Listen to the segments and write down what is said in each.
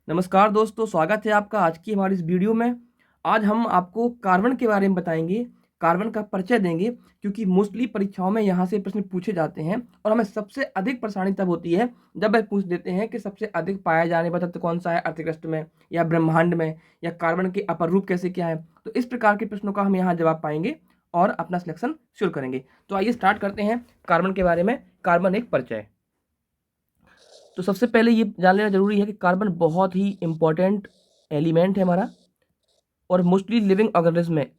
नमस्कार दोस्तों, स्वागत है आपका आज की हमारी इस वीडियो में। आज हम आपको कार्बन के बारे में बताएंगे, कार्बन का परिचय देंगे, क्योंकि मोस्टली परीक्षाओं में यहाँ से प्रश्न पूछे जाते हैं और हमें सबसे अधिक परेशानी तब होती है जब वह पूछ देते हैं कि सबसे अधिक पाया जाने वाला तत्व कौन सा है अर्थ क्रस्ट में या ब्रह्मांड में, या कार्बन के अपर रूप कैसे क्या है। तो इस प्रकार के प्रश्नों का हम यहाँ जवाब पाएंगे और अपना सिलेक्शन शुरू करेंगे। तो आइए स्टार्ट करते हैं कार्बन के बारे में। कार्बन एक परिचय। तो सबसे पहले ये जान लेना जरूरी है कि कार्बन बहुत ही इंपॉर्टेंट एलिमेंट है हमारा, और मोस्टली लिविंग ऑर्गेनिज्म में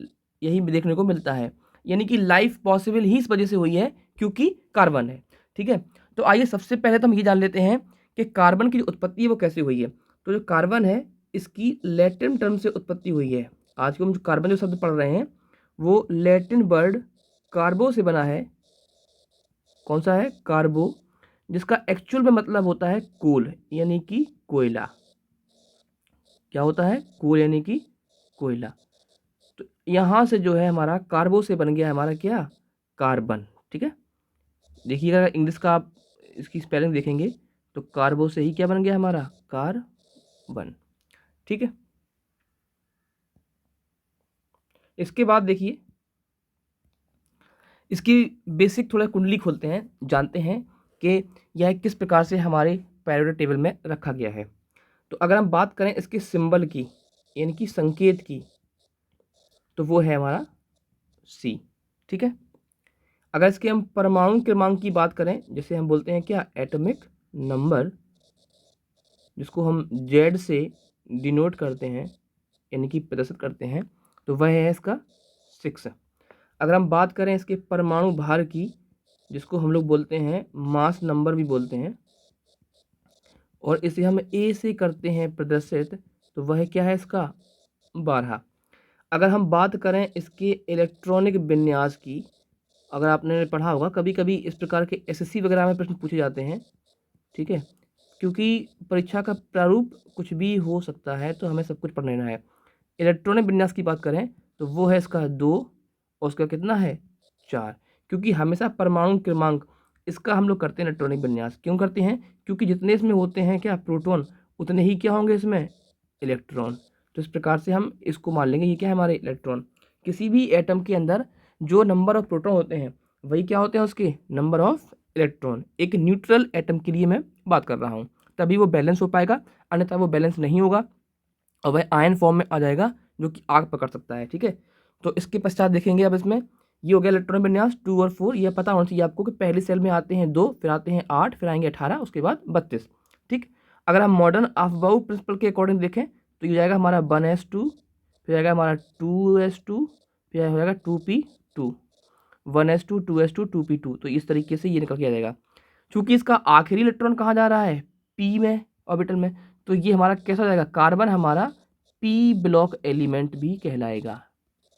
यही देखने को मिलता है। यानी कि लाइफ पॉसिबल ही इस वजह से हुई है क्योंकि कार्बन है। ठीक है, तो आइए सबसे पहले तो हम ये जान लेते हैं कि कार्बन की जो उत्पत्ति है वो कैसे हुई है। तो जो कार्बन है इसकी लैटिन टर्म से उत्पत्ति हुई है। आज को हम जो कार्बन जो शब्द पढ़ रहे हैं वो लैटिन वर्ड कार्बो से बना है। कौन सा है? कार्बो, जिसका एक्चुअल में मतलब होता है कोल यानी कि कोयला। क्या होता है? कोल यानी कि कोयला। तो यहाँ से जो है हमारा कार्बो से बन गया हमारा क्या? कार्बन। ठीक है, देखिएगा इंग्लिश का आप इसकी स्पेलिंग देखेंगे तो कार्बो से ही क्या बन गया हमारा? कार्बन। ठीक है, इसके बाद देखिए इसकी बेसिक थोड़ा कुंडली खोलते हैं, जानते हैं कि यह किस प्रकार से हमारे पीरियोडिक टेबल में रखा गया है। तो अगर हम बात करें इसके सिंबल की यानी कि संकेत की, तो वो है हमारा सी। ठीक है, अगर इसके हम परमाणु क्रमांक की बात करें, जैसे हम बोलते हैं क्या? एटॉमिक नंबर, जिसको हम जेड से डिनोट करते हैं यानी कि प्रदर्शित करते हैं, तो वह है इसका 6। अगर हम बात करें इसके परमाणु भार की, जिसको हम लोग बोलते हैं मास नंबर भी बोलते हैं, और इसे हम ए से करते हैं प्रदर्शित, तो वह क्या है इसका? 12। अगर हम बात करें इसके इलेक्ट्रॉनिक विन्यास की, अगर आपने पढ़ा होगा कभी कभी इस प्रकार के एसएससी वगैरह में प्रश्न पूछे जाते हैं। ठीक है, क्योंकि परीक्षा का प्रारूप कुछ भी हो सकता है तो हमें सब कुछ पढ़ लेना है। इलेक्ट्रॉनिक विन्यास की बात करें तो वो है इसका 2, और उसका कितना है? 4। क्योंकि हमेशा परमाणु क्रमांक इसका हम लोग करते हैं इलेक्ट्रॉनिक विन्यास। क्यों करते हैं? क्योंकि जितने इसमें होते हैं क्या? प्रोटॉन, उतने ही क्या होंगे इसमें? इलेक्ट्रॉन। तो इस प्रकार से हम इसको मान लेंगे ये क्या है? हमारे इलेक्ट्रॉन। किसी भी एटम के अंदर जो नंबर ऑफ प्रोटॉन होते हैं वही क्या होते हैं? उसके नंबर ऑफ इलेक्ट्रॉन। एक न्यूट्रल एटम के लिए मैं बात कर रहा हूँ, तभी वो बैलेंस हो पाएगा, अन्यथा वो बैलेंस नहीं होगा और वह आयन फॉर्म में आ जाएगा जो कि आग पकड़ सकता है। ठीक है, तो इसके पश्चात देखेंगे अब इसमें ये हो गया इलेक्ट्रॉन विन्यास 2 और 4। यह पता होना चाहिए आपको कि पहले सेल में आते हैं 2, फिर आते हैं 8, फिर आएंगे 18, उसके बाद 32। ठीक, अगर हम मॉडर्न अफबाउ प्रिंसिपल के अकॉर्डिंग देखें तो ये जाएगा हमारा 1s2, फिर आएगा हमारा 2s2, फिर हो जाएगा 2p2, 1s2, 2s2, 2p2। तो इस तरीके से ये निकल के आ जाएगा। चूंकि इसका आखिरी इलेक्ट्रॉन कहाँ जा रहा है? पी में, ऑर्बिटल में, तो ये हमारा कैसा हो जाएगा? कार्बन हमारा पी ब्लॉक एलिमेंट भी कहलाएगा।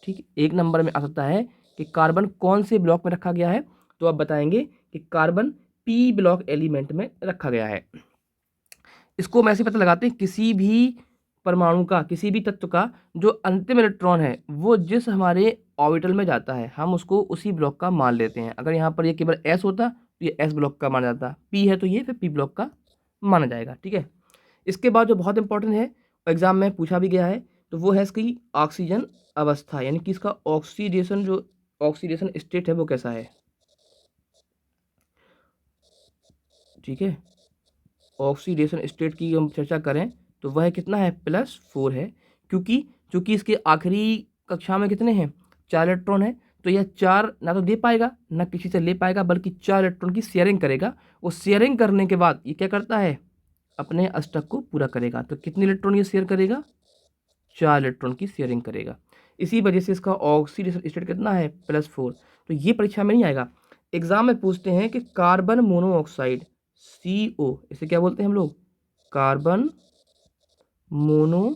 ठीक, एक नंबर में आ सकता है कि कार्बन कौन से ब्लॉक में रखा गया है, तो आप बताएंगे कि कार्बन पी ब्लॉक एलिमेंट में रखा गया है। इसको हम ऐसे पता लगाते हैं, किसी भी परमाणु का, किसी भी तत्व का जो अंतिम इलेक्ट्रॉन है वो जिस हमारे ऑर्बिटल में जाता है हम उसको उसी ब्लॉक का मान लेते हैं। अगर यहाँ पर ये केवल एस होता तो ये एस ब्लॉक का माना जाता, पी है तो ये फिर पी ब्लॉक का माना जाएगा। ठीक है, इसके बाद जो बहुत इंपॉर्टेंट है, एग्जाम में पूछा भी गया है, तो वो है इसकी ऑक्सीजन अवस्था, यानी कि इसका ऑक्सीडेशन, जो ऑक्सीडेशन स्टेट है वो कैसा है। ठीक है, ऑक्सीडेशन स्टेट की हम चर्चा करें तो वह कितना है? +4 है। क्योंकि चूंकि इसके आखिरी कक्षा में कितने हैं? 4 इलेक्ट्रॉन है, तो यह 4 ना तो दे पाएगा ना किसी से ले पाएगा, बल्कि 4 इलेक्ट्रॉन की शेयरिंग करेगा। वो शेयरिंग करने के बाद ये क्या करता है? अपने अष्टक को पूरा करेगा। तो कितने इलेक्ट्रॉन ये शेयर करेगा? 4 इलेक्ट्रॉन की शेयरिंग करेगा। इसी वजह से इसका ऑक्सीडेशन स्टेट कितना है? +4। तो ये परीक्षा में नहीं आएगा। एग्जाम में पूछते हैं कि कार्बन मोनोऑक्साइड CO, इसे क्या बोलते हैं हम लोग? Carbon monoxide.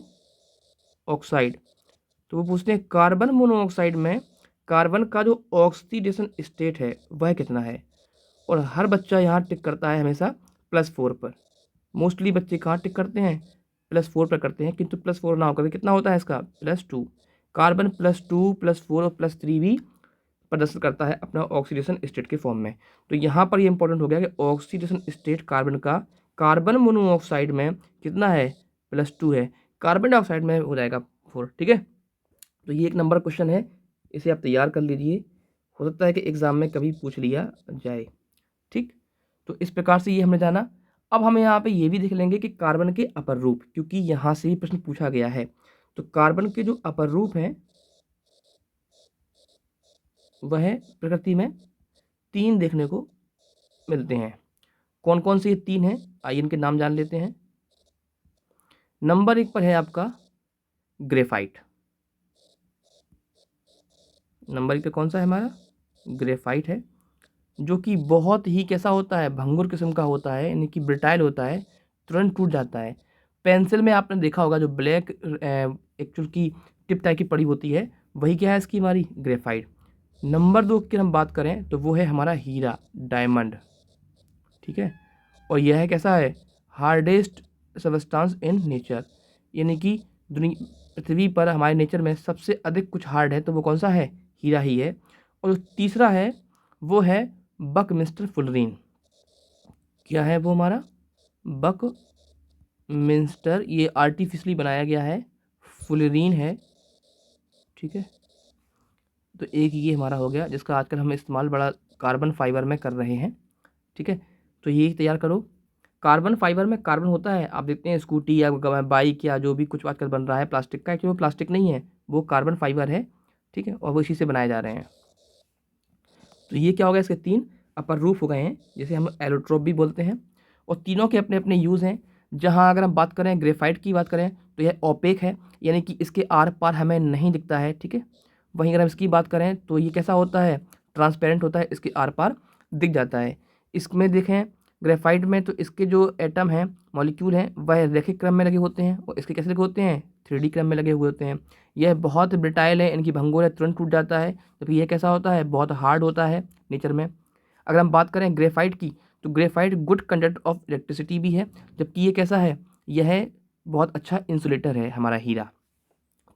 तो वो पूछते हैं कार्बन मोनोऑक्साइड में कार्बन का जो ऑक्सीडेशन स्टेट है वह कितना है। और हर बच्चा यहाँ टिक करता है हमेशा +4 पर। मोस्टली बच्चे कहाँ टिक करते हैं? +4 पर करते हैं, किंतु +4 ना होकर कितना होता है इसका? +2। कार्बन +2, +4 और +3 भी प्रदर्शित करता है अपना ऑक्सीडेशन स्टेट के फॉर्म में। तो यहाँ पर ये इंपॉर्टेंट हो गया कि ऑक्सीडेशन स्टेट कार्बन का कार्बन मोनोऑक्साइड में कितना है? +2 है, कार्बन डाइऑक्साइड में हो जाएगा 4। ठीक है, तो ये 1 नंबर क्वेश्चन है, इसे आप तैयार कर लीजिए, हो सकता है कि एग्ज़ाम में कभी पूछ लिया जाए। ठीक, तो इस प्रकार से ये हमने जाना। अब हम यहाँ पे ये भी देख लेंगे कि कार्बन के अपर रूप, क्योंकि यहाँ से ही प्रश्न पूछा गया है। तो कार्बन के जो अपर रूप हैं वह प्रकृति में 3 देखने को मिलते हैं। कौन कौन से ये 3 हैं, आइए इनके नाम जान लेते हैं। नंबर 1 पर है आपका ग्रेफाइट। नंबर 1 पे कौन सा है हमारा, ग्रेफाइट है, जो कि बहुत ही कैसा होता है, भंगुर किस्म का होता है, यानी कि ब्रिटाइल होता है, तुरंत टूट जाता है। पेंसिल में आपने देखा होगा जो ब्लैक एक्चुअल की टिप टाइप की पड़ी होती है, वही क्या है इसकी हमारी ग्रेफाइट। नंबर 2 की हम बात करें तो वो है हमारा हीरा, डायमंड। ठीक है, और यह है कैसा है, हार्डेस्ट सबस्टांस इन नेचर, यानी कि दुनिया पृथ्वी पर हमारे नेचर में सबसे अधिक कुछ हार्ड है तो वो कौन सा है, हीरा ही है। और जो तीसरा है वो है बकमिस्टर फुलरीन। क्या है वो हमारा, बकमिस्टर, ये आर्टिफिशियली बनाया गया है, फुलरीन है। ठीक है, तो एक ये हमारा हो गया जिसका आजकल हम इस्तेमाल बड़ा कार्बन फाइबर में कर रहे हैं। ठीक है, तो ये तैयार करो। कार्बन फाइबर में कार्बन होता है, आप देखते हैं स्कूटी या बाइक या जो भी कुछ आजकल बन रहा है प्लास्टिक का, एक्चुअली वो प्लास्टिक नहीं है, वो कार्बन फाइबर है। ठीक है, और वो इसी से बनाए जा रहे हैं। तो ये क्या हो गया, इसके 3 अपर रूप हो गए हैं, जिसे हम एलोट्रोप भी बोलते हैं, और तीनों के अपने अपने यूज़ हैं। जहाँ अगर हम बात करें ग्रेफाइट की बात करें तो यह ओपेक है, यानी कि इसके आर पार हमें नहीं दिखता है। ठीक है, वहीं अगर हम इसकी बात करें तो ये कैसा होता है, ट्रांसपेरेंट होता है, इसके आर पार दिख जाता है। इसमें देखें ग्रेफाइट में तो इसके जो एटम हैं, मॉलिक्यूल हैं, वह रैखिक क्रम में लगे होते हैं, और इसके कैसे लगे होते हैं, 3D क्रम में लगे हुए होते हैं। यह बहुत ब्रिटाइल है, इनकी भंगुर है, तुरंत टूट जाता है, जबकि यह कैसा होता है, बहुत हार्ड होता है नेचर में। अगर हम बात करें ग्रेफाइट की तो graphite good conductor of electricity भी है, जबकि ये कैसा है, यह बहुत अच्छा इंसुलेटर है हमारा हीरा।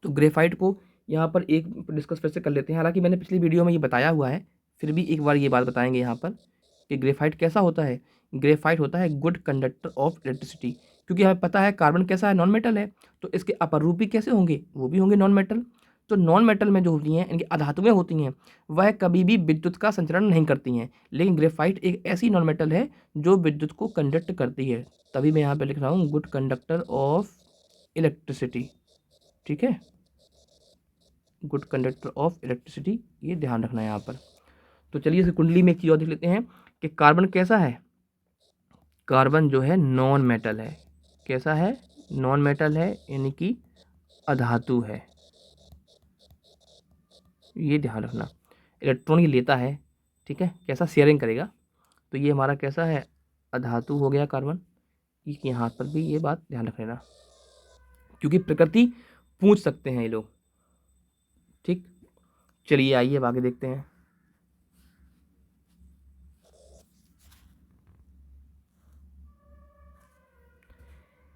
तो ग्रेफाइट को यहाँ पर एक डिस्कस फिर से कर लेते हैं, हालांकि मैंने पिछली वीडियो में ये बताया हुआ है, फिर भी एक बार ये बात बताएंगे यहाँ पर कि ग्रेफाइट कैसा होता है। ग्रेफाइट होता है गुड कंडक्टर ऑफ इलेक्ट्रिसिटी, क्योंकि हमें पता है कार्बन कैसा है, नॉन मेटल है, तो इसके अपर रूप भी कैसे होंगे, वो भी होंगे नॉन मेटल। तो नॉन मेटल में जो होती हैं, इनकी अधातुएं होती हैं, वह कभी भी विद्युत का संचरण नहीं करती हैं, लेकिन ग्रेफाइट एक ऐसी नॉन मेटल है जो विद्युत को कंडक्ट करती है। तभी मैं यहाँ पे लिख रहा हूँ गुड कंडक्टर ऑफ इलेक्ट्रिसिटी। ठीक है, गुड कंडक्टर ऑफ इलेक्ट्रिसिटी, ये ध्यान रखना है यहाँ पर। तो चलिए इस कुंडली में एक चीज़ और देख लेते हैं कि कार्बन कैसा है। कार्बन जो है नॉन मेटल है, कैसा है, नॉन मेटल है, यानी कि अधातु है, ये ध्यान रखना। इलेक्ट्रॉन ये लेता है, ठीक है, कैसा शेयरिंग करेगा, तो ये हमारा कैसा है, अधातु हो गया कार्बन। यहाँ पर भी ये बात ध्यान रख लेना, क्योंकि प्रकृति पूछ सकते हैं ये लोग। ठीक, चलिए आइए अब आगे देखते हैं।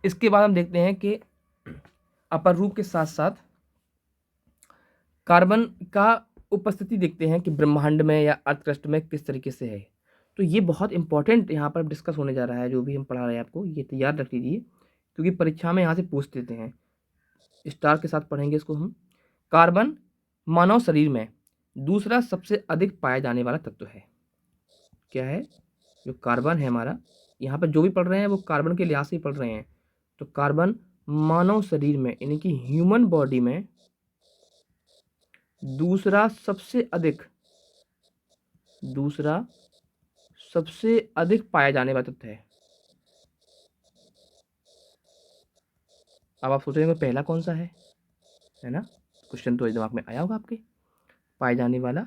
इसके बाद हम देखते हैं कि अपर रूप के साथ साथ कार्बन का उपस्थिति देखते हैं कि ब्रह्मांड में या अर्थ क्रस्ट में किस तरीके से है। तो ये बहुत इंपॉर्टेंट यहाँ पर डिस्कस होने जा रहा है, जो भी हम पढ़ा रहे हैं आपको ये तैयार रख लीजिए, क्योंकि परीक्षा में यहाँ से पूछ देते हैं, स्टार के साथ पढ़ेंगे इसको हम। कार्बन मानव शरीर में दूसरा सबसे अधिक पाया जाने वाला तत्व है। क्या है, जो कार्बन है हमारा, यहाँ पर जो भी पढ़ रहे हैं वो कार्बन के लिहाज से ही पढ़ रहे हैं। तो कार्बन मानव शरीर में, यानी कि ह्यूमन बॉडी में दूसरा सबसे अधिक पाया जाने वाला तत्व है। अब आप सोच रहे हैं पहला कौन सा है ना, क्वेश्चन तो दिमाग में आया होगा आपके, पाए जाने वाला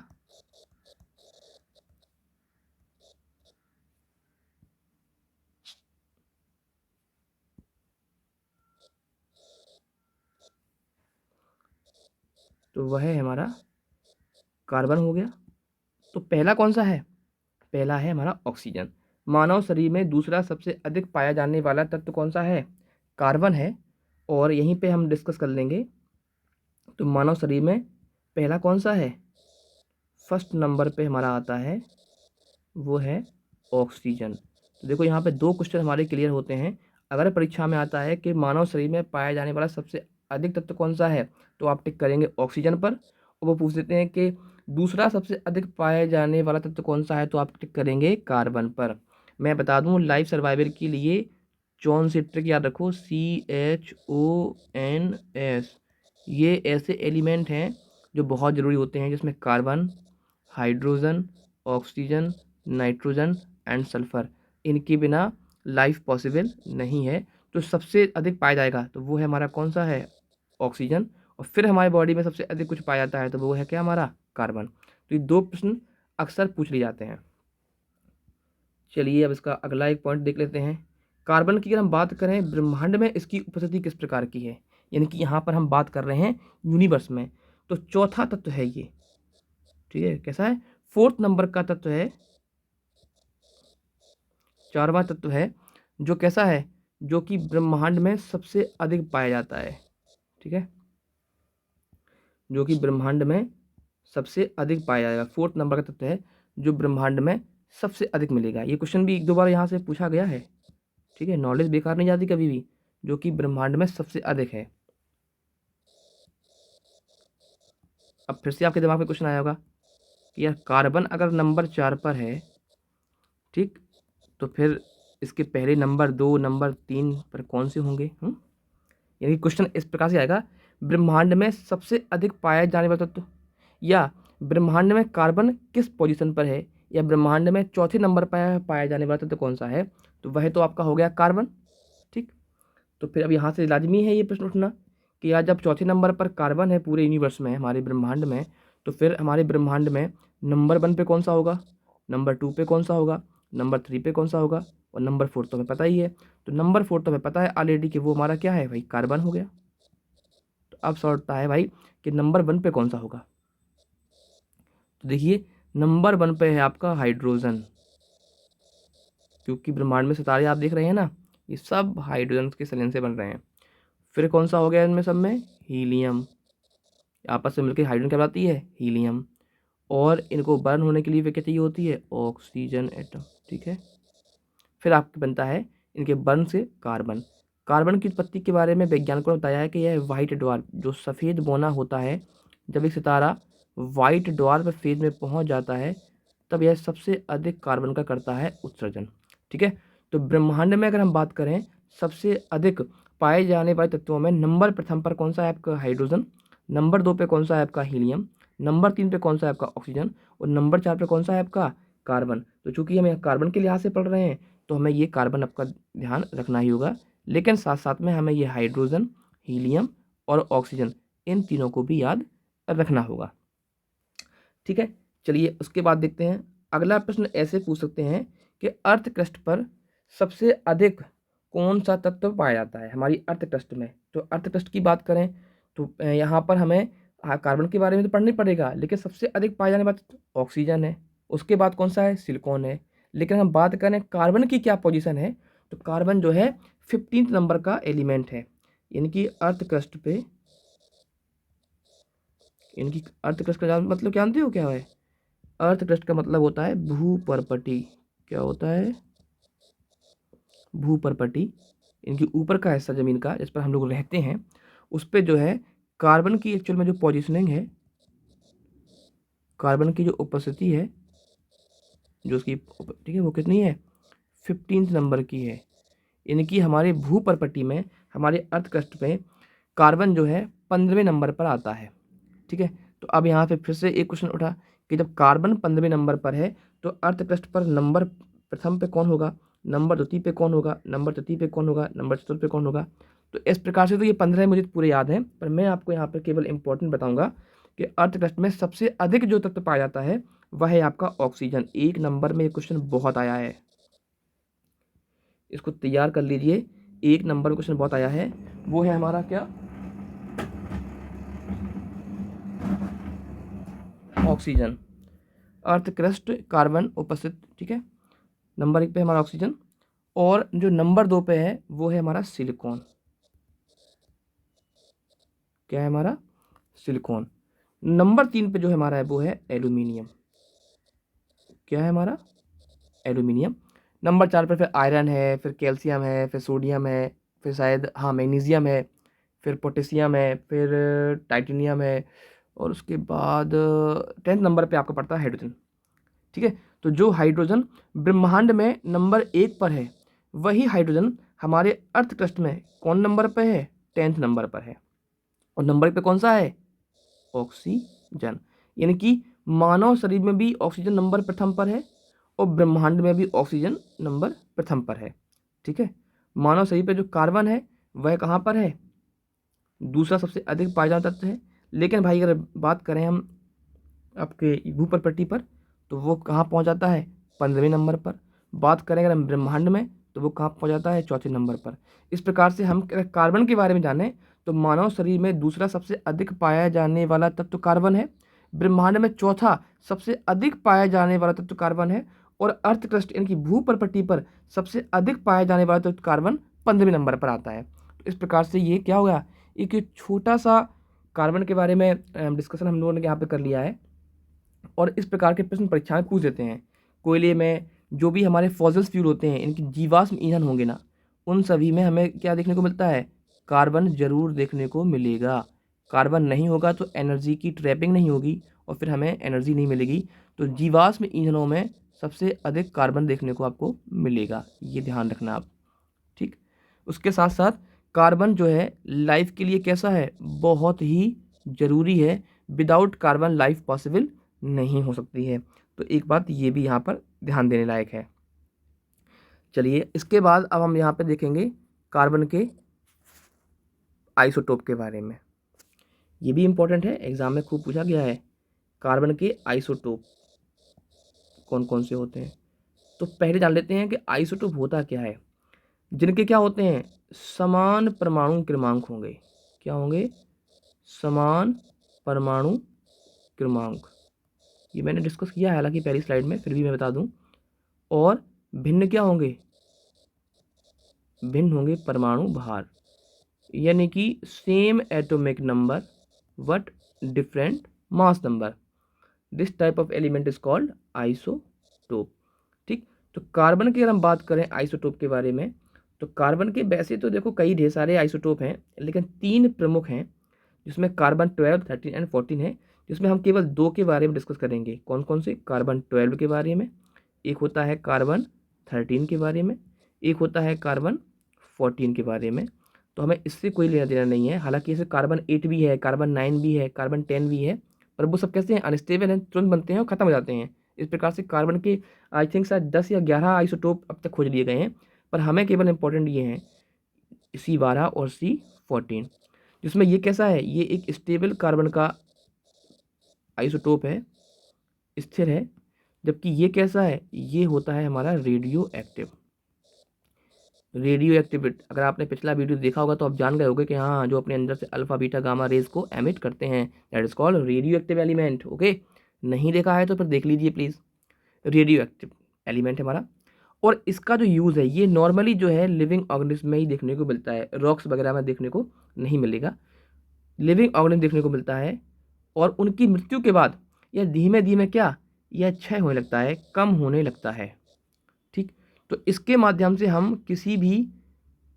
तो वह है हमारा कार्बन हो गया। तो पहला कौन सा है, पहला है हमारा ऑक्सीजन। मानव शरीर में दूसरा सबसे अधिक पाया जाने वाला तत्व कौन सा है, कार्बन है। और यहीं पे हम डिस्कस कर लेंगे। तो मानव शरीर में पहला कौन सा है, फर्स्ट नंबर पे हमारा आता है, वो है ऑक्सीजन। तो देखो यहाँ पे 2 क्वेश्चन हमारे क्लियर होते हैं। अगर परीक्षा में आता है कि मानव शरीर में पाया जाने वाला सबसे अधिक तत्व कौन सा है, तो आप टिक करेंगे ऑक्सीजन पर। और वो पूछ देते हैं कि दूसरा सबसे अधिक पाया जाने वाला तत्व कौन सा है, तो आप टिक करेंगे कार्बन पर। मैं बता दूं, लाइफ सर्वाइवल के लिए जॉन से ट्रिक याद रखो, CHONS। ये ऐसे एलिमेंट हैं जो बहुत ज़रूरी होते हैं, जिसमें carbon, hydrogen, oxygen, nitrogen and sulphur, इनके बिना लाइफ पॉसिबल नहीं है। तो सबसे अधिक पाया जाएगा तो वो है हमारा कौन सा है, ऑक्सीजन। और फिर हमारे बॉडी में सबसे अधिक कुछ पाया जाता है तो वो है क्या, हमारा कार्बन। तो ये दो प्रश्न अक्सर पूछ लिए जाते हैं। चलिए अब इसका अगला एक पॉइंट देख लेते हैं। कार्बन की अगर हम बात करें, ब्रह्मांड में इसकी उपस्थिति किस प्रकार की है, यानी कि यहाँ पर हम बात कर रहे हैं यूनिवर्स में। तो चौथा तत्व है ये, ठीक है, कैसा है, 4th नंबर का तत्व है, 4वां तत्व है, जो कैसा है, जो कि ब्रह्मांड में सबसे अधिक पाया जाता है, ठीक है, जो कि ब्रह्मांड में सबसे अधिक पाया जाएगा। 4th नंबर का तत्व है जो ब्रह्मांड में सबसे अधिक मिलेगा। ये क्वेश्चन भी एक दो बार यहाँ से पूछा गया है, ठीक है, नॉलेज बेकार नहीं जाती कभी भी। जो कि ब्रह्मांड में सबसे अधिक है। अब फिर से आपके दिमाग में क्वेश्चन आया होगा कि यार कार्बन अगर नंबर 4 पर है, ठीक, तो फिर इसके पहले नंबर 2 नंबर 3 पर कौन से होंगे। यानी क्वेश्चन इस प्रकार से आएगा, ब्रह्मांड में सबसे अधिक पाया जाने वाला तत्व, या ब्रह्मांड में कार्बन किस पोजीशन पर है, या ब्रह्मांड में चौथे नंबर पर पाया जाने वाला तत्व कौन सा है, तो वह तो आपका हो गया कार्बन, ठीक। तो फिर अब यहाँ से लाजमी है ये प्रश्न उठना कि यार जब चौथे नंबर पर कार्बन है पूरे यूनिवर्स में, हमारे ब्रह्मांड में, तो फिर हमारे ब्रह्मांड में नंबर 1 पे कौन सा होगा, नंबर 2 पे कौन सा होगा, नंबर 3 पे कौन सा होगा, और नंबर 4 तो हमें पता ही है। तो नंबर 4 तो हमें पता है ऑलरेडी कि वो हमारा क्या है भाई, कार्बन हो गया। तो अब सवाल है भाई कि नंबर 1 पे कौन सा होगा। तो देखिए नंबर 1 पे है आपका हाइड्रोजन, क्योंकि ब्रह्मांड में सितारे आप देख रहे हैं ना, ये सब हाइड्रोजन के सलन से बन रहे हैं। फिर कौन सा हो गया इनमें सब में, हीलियम, आपस में मिलकर हाइड्रोजन कहलाती है हीलियम। और इनको बर्न होने के लिए वे क्या चाहिए होती है, ऑक्सीजन एटम, ठीक है। फिर आपके बनता है इनके बर्न से कार्बन। कार्बन की उत्पत्ति के बारे में वैज्ञानिकों ने बताया है कि यह वाइट ड्वार्फ, जो सफ़ेद बोना होता है, जब एक सितारा वाइट ड्वार्फ फेज में पहुंच जाता है, तब यह सबसे अधिक कार्बन का करता है उत्सर्जन, ठीक है। तो ब्रह्मांड में अगर हम बात करें सबसे अधिक पाए जाने वाले तत्वों में नंबर प्रथम पर कौन सा है आपका, हाइड्रोजन, नंबर 2 पे कौन सा है आपका, हीलियम, नंबर 3 पे कौन सा है आपका, ऑक्सीजन, और नंबर 4 पे कौन सा है आपका, कार्बन। तो चूंकि हम यहाँ कार्बन के लिहाज से पढ़ रहे हैं, तो हमें ये कार्बन आपका ध्यान रखना ही होगा, लेकिन साथ साथ में हमें ये हाइड्रोजन, हीलियम और ऑक्सीजन, इन तीनों को भी याद रखना होगा, ठीक है। चलिए उसके बाद देखते हैं अगला प्रश्न। ऐसे पूछ सकते हैं कि अर्थ क्रस्ट पर सबसे अधिक कौन सा तत्व पाया जाता है हमारी अर्थ क्रस्ट में। तो अर्थ क्रस्ट की बात करें तो यहाँ पर हमें कार्बन के बारे में तो पढ़ना ही पड़ेगा, लेकिन सबसे अधिक पाया जाने वाला ऑक्सीजन है, उसके बाद कौन सा है, सिलिकॉन है। लेकिन हम बात करें कार्बन की क्या पोजीशन है, तो कार्बन जो है 15th नंबर का एलिमेंट है। यानी कि अर्थ क्रस्ट पे, इनकी अर्थ क्रस्ट का मतलब जानते हो क्या है, अर्थ क्रस्ट का मतलब होता है भूपर्पटी। क्या होता है, भूपर्पटी। इनके ऊपर का हिस्सा जमीन का जिस पर हम लोग रहते हैं, उस पर जो है कार्बन की एक्चुअल में जो पोजीशनिंग है, कार्बन की जो उपस्थिति है, जो उसकी, ठीक है, वो कितनी है, 15th नंबर की है। इनकी हमारे भूपर्पटी में, हमारे अर्थ क्रस्ट पे कार्बन जो है 15वें नंबर पर आता है, ठीक है। तो अब यहाँ पे फिर से एक क्वेश्चन उठा कि जब कार्बन 15वें नंबर पर है, तो अर्थ क्रस्ट पर नंबर प्रथम पे कौन होगा, नंबर द्वितीय पे कौन होगा, नंबर तृतीय पे कौन होगा, नंबर चतुर्थ पे कौन होगा। तो इस प्रकार से तो ये 15 मुझे पूरे याद हैं, पर मैं आपको यहाँ पर केवल इंपॉर्टेंट बताऊंगा कि अर्थ क्रस्ट में सबसे अधिक जो तत्व पाया जाता है वह है आपका ऑक्सीजन। 1 नंबर में ये क्वेश्चन बहुत आया है, इसको तैयार कर लीजिए। 1 नंबर क्वेश्चन बहुत आया है, वो है हमारा क्या, ऑक्सीजन। अर्थ क्रस्ट कार्बन उपस्थित, ठीक है, नंबर 1 पे हमारा ऑक्सीजन, और जो नंबर 2 पे है वो है हमारा सिलिकॉन। क्या है हमारा, सिलिकॉन। नंबर 3 पे जो हमारा है वो है एल्यूमिनियम। क्या है हमारा, एल्यूमिनियम। नंबर 4 पर फिर आयरन है, फिर कैल्शियम है, फिर सोडियम है, फिर शायद हाँ मैग्नीशियम है, फिर पोटेशियम है, फिर टाइटेनियम है, और उसके बाद 10th नंबर पे आपका पड़ता है हाइड्रोजन। ठीक है, तो जो हाइड्रोजन ब्रह्मांड में नंबर 1 पर है, वही हाइड्रोजन हमारे अर्थ क्रस्ट में कौन नंबर पे है? 10th नंबर पर है। और नंबर पे कौन सा है? ऑक्सीजन। यानी कि मानव शरीर में भी ऑक्सीजन नंबर प्रथम पर है और ब्रह्मांड में भी ऑक्सीजन नंबर प्रथम पर है। ठीक है, मानव शरीर पे जो कार्बन है वह कहाँ पर है? दूसरा सबसे अधिक पाया जाता तत्व है। लेकिन भाई अगर बात करें हम आपके भूप्रकृति पर, तो वो कहाँ पहुँच जाता है? 15वें नंबर पर। बात करें अगर हम ब्रह्मांड में, तो वो कहाँ पहुँच जाता है? 4थे नंबर पर। इस प्रकार से हम अगर कार्बन के बारे में जानें, तो मानव शरीर में दूसरा सबसे अधिक पाया जाने वाला तत्व कार्बन है, ब्रह्मांड में चौथा सबसे अधिक पाया जाने वाला तत्व कार्बन है, और अर्थ क्रस्ट यानी कि भूप्रकृति पर सबसे अधिक पाया जाने वाला तत्व कार्बन 15वें नंबर पर आता है। तो इस प्रकार से ये क्या होगा? एक छोटा सा कार्बन के बारे में डिस्कशन हम लोगों ने यहाँ पे कर लिया है। और इस प्रकार के प्रश्न परीक्षा में पूछ देते हैं। कोयले में जो भी हमारे फॉसिल्स फ्यूल होते हैं, इनकी जीवाश्म ईंधन होंगे ना, उन सभी में हमें क्या देखने को मिलता है? कार्बन जरूर देखने को मिलेगा। कार्बन नहीं होगा तो एनर्जी की ट्रैपिंग नहीं होगी और फिर हमें एनर्जी नहीं मिलेगी। तो जीवाश्म ईंधनों में सबसे अधिक कार्बन देखने को आपको मिलेगा, ये ध्यान रखना आप। ठीक, उसके साथ साथ कार्बन जो है लाइफ के लिए कैसा है? बहुत ही ज़रूरी है। विदाउट कार्बन लाइफ पॉसिबल नहीं हो सकती है। तो एक बात ये भी यहाँ पर ध्यान देने लायक है। चलिए, इसके बाद अब हम यहाँ पे देखेंगे कार्बन के आइसोटोप के बारे में। ये भी इम्पोर्टेंट है, एग्जाम में खूब पूछा गया है। कार्बन के आइसोटोप कौन कौन से होते हैं? तो पहले जान लेते हैं कि आइसोटोप होता क्या है। जिनके क्या होते हैं? समान परमाणु क्रमांक होंगे। क्या होंगे? समान परमाणु क्रमांक। ये मैंने डिस्कस किया है हालांकि पहली स्लाइड में, फिर भी मैं बता दूं। और भिन्न क्या होंगे? भिन्न होंगे परमाणु भार, यानी कि same atomic number but different mass number. This type of element is called isotope. ठीक, तो कार्बन की अगर हम बात करें आइसोटोप के बारे में, तो कार्बन के वैसे तो देखो कई ढेर सारे आइसोटोप हैं, लेकिन 3 प्रमुख हैं, जिसमें कार्बन 12, 13 एंड 14 है, जिसमें हम केवल 2 के बारे में डिस्कस करेंगे। कौन कौन से? कार्बन 12 के बारे में, एक होता है कार्बन 13 के बारे में, एक होता है कार्बन 14 के बारे में। तो हमें इससे कोई लेना देना नहीं है। हालांकि इसमें कार्बन 8 भी है, कार्बन 9 भी है, कार्बन 10 भी है, पर वो सब कैसे हैं? अनस्टेबल हैं, तुरंत बनते हैं और ख़त्म हो जाते हैं। इस प्रकार से कार्बन के आई थिंक शायद 10 या 11 आइसोटोप अब तक खोज लिए गए हैं, पर हमें केवल इंपॉर्टेंट ये हैं C12 और C14, जिसमें ये कैसा है? ये एक स्टेबल कार्बन का आइसोटोप है, स्थिर है। जबकि ये कैसा है? ये होता है हमारा रेडियो एक्टिव। रेडियो एक्टिविटी, अगर आपने पिछला वीडियो देखा होगा तो आप जान गए होंगे कि हाँ, जो अपने अंदर से अल्फा बीटा गामा रेज को एमिट करते हैं, that is called radio active element. Okay, नहीं देखा है तो फिर देख लीजिए प्लीज़। रेडियो एक्टिव एलिमेंट है हमारा। और इसका जो यूज़ है, ये नॉर्मली जो है लिविंग ऑर्गेनिज्म में ही देखने को मिलता है, रॉक्स वगैरह में देखने को नहीं मिलेगा। लिविंग ऑर्गेनिज्म देखने को मिलता है, और उनकी मृत्यु के बाद यह धीमे धीमे क्या, यह क्षय होने लगता है, कम होने लगता है। ठीक, तो इसके माध्यम से हम किसी भी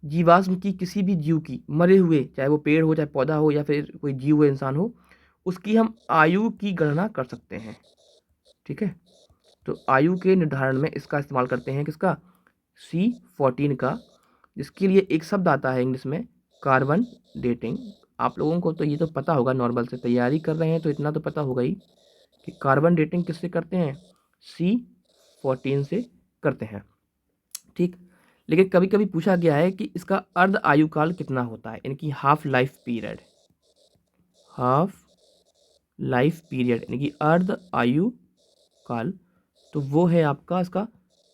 जीवाश्म की, किसी भी जीव की, मरे हुए, चाहे वो पेड़ हो, चाहे पौधा हो, या फिर कोई जीव हो, इंसान हो, उसकी हम आयु की गणना कर सकते हैं। ठीक है, तो आयु के निर्धारण में इसका इस्तेमाल करते हैं, किसका? C14 का, जिसके लिए एक शब्द आता है इंग्लिश में, कार्बन डेटिंग। आप लोगों को तो ये तो पता होगा, नॉर्मल से तैयारी कर रहे हैं तो इतना तो पता होगा ही कि कार्बन डेटिंग किससे करते हैं? C14 से करते हैं। ठीक, लेकिन कभी कभी पूछा गया है कि इसका अर्ध आयुकाल कितना होता है, यानी कि half life period. Half life period यानी कि अर्ध आयु काल, तो वो है आपका इसका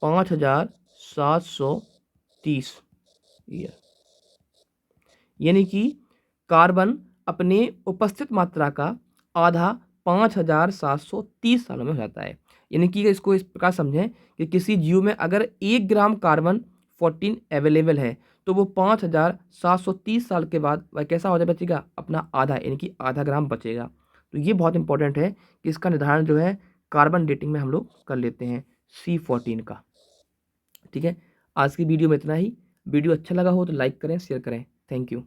5730 ईयर। यानी कि कार्बन अपने उपस्थित मात्रा का आधा 5730 सालों में हो जाता है। यानी कि इसको इस प्रकार समझें कि किसी जीव में अगर 1 ग्राम कार्बन 14 अवेलेबल है, तो वो 5730 साल के बाद वह कैसा हो जाए, बचेगा? अपना आधा, यानी कि आधा ग्राम बचेगा। तो ये बहुत इंपॉर्टेंट है कि इसका निर्धारण जो है कार्बन डेटिंग में हम लोग कर लेते हैं C14 का। ठीक है, आज की वीडियो में इतना ही। वीडियो अच्छा लगा हो तो लाइक करें, शेयर करें। Thank you.